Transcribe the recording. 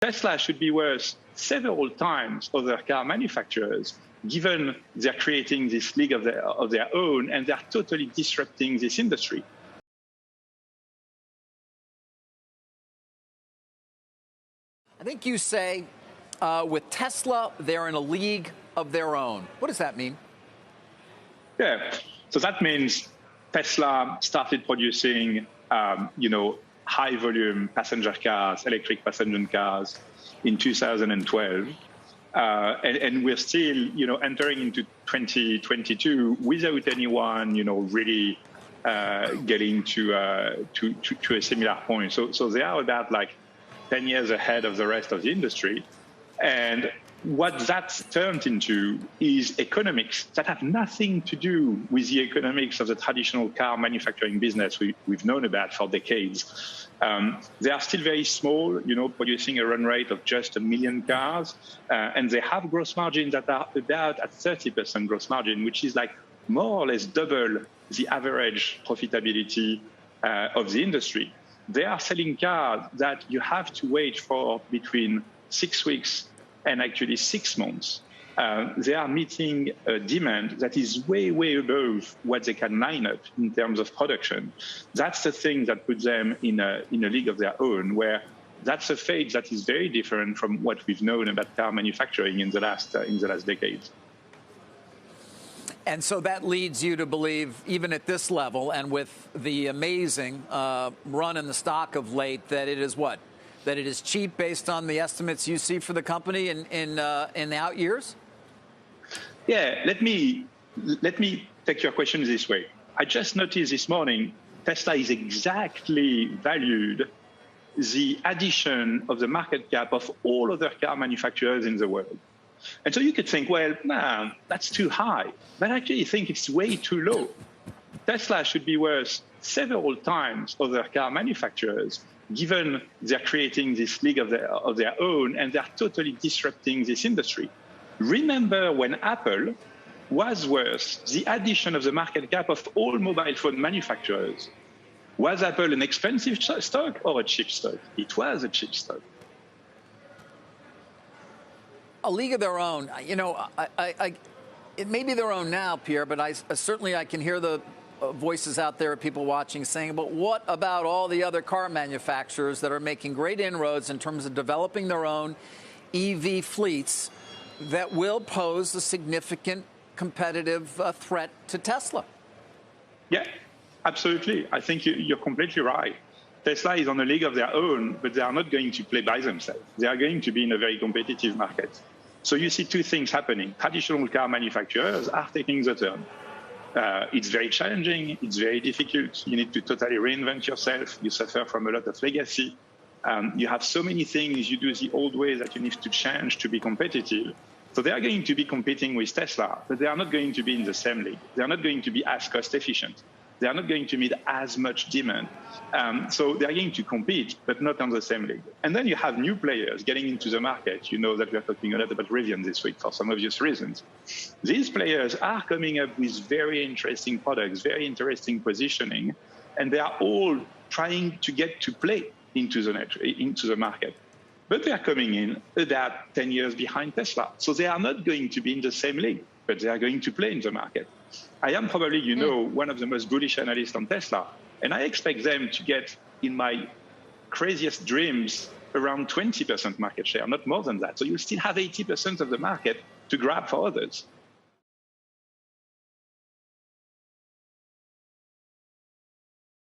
Tesla should be worth several times other car manufacturers, given they're creating this league of their own and they're totally disrupting this industry. I think you say with Tesla, they're in a league of their own. What does that mean? Yeah, so that means Tesla started producing, high volume passenger cars, electric passenger cars in 2012. And we're still, entering into 2022 without anyone, really getting to a similar point. So they are about like 10 years ahead of the rest of the industry. And what that's turned into is economics that have nothing to do with the economics of the traditional car manufacturing business we've known about for decades. They are still very small, producing a run rate of just 1 million cars. And they have gross margins that are about at 30% gross margin, which is like more or less double the average profitability of the industry. They are selling cars that you have to wait for between 6 weeks and actually 6 months. They are meeting a demand that is way, way above what they can line up in terms of production. That's the thing that puts them in a league of their own, where that's a fate that is very different from what we've known about car manufacturing in the last decades. And so that leads you to believe, even at this level and with the amazing run in the stock of late, that it is what? That it is cheap based on the estimates you see for the company in the out years? Yeah, let me take your question this way. I just noticed this morning Tesla is exactly valued the addition of the market cap of all other car manufacturers in the world. And so you could think, well, nah, that's too high. But I actually think it's way too low. Tesla should be worth several times other car manufacturers, given they're creating this league of their own and they're totally disrupting this industry. Remember when Apple was worth the addition of the market cap of all mobile phone manufacturers. Was Apple an expensive stock or a cheap stock? It was a cheap stock. A league of their own. It may be their own now, Pierre, but I certainly can hear the voices out there of people watching saying, but what about all the other car manufacturers that are making great inroads in terms of developing their own EV fleets that will pose a significant competitive threat to Tesla? Yeah, absolutely. I think you're completely right. Tesla is on a league of their own, but they are not going to play by themselves. They are going to be in a very competitive market. So you see two things happening. Traditional car manufacturers are taking the turn. It's very challenging. It's very difficult. You need to totally reinvent yourself. You suffer from a lot of legacy. You have so many things you do the old way that you need to change to be competitive. So they are going to be competing with Tesla, but they are not going to be in the same league. They are not going to be as cost efficient. They are not going to meet as much demand. So they are going to compete, but not on the same league. And then you have new players getting into the market. You know that we are talking a lot about Rivian this week for some obvious reasons. These players are coming up with very interesting products, very interesting positioning, and they are all trying to get to play into the market. But they are coming in about 10 years behind Tesla. So they are not going to be in the same league, but they are going to play in the market. I am probably, one of the most bullish analysts on Tesla, and I expect them to get, in my craziest dreams, around 20% market share, not more than that. So you'll still have 80% of the market to grab for others.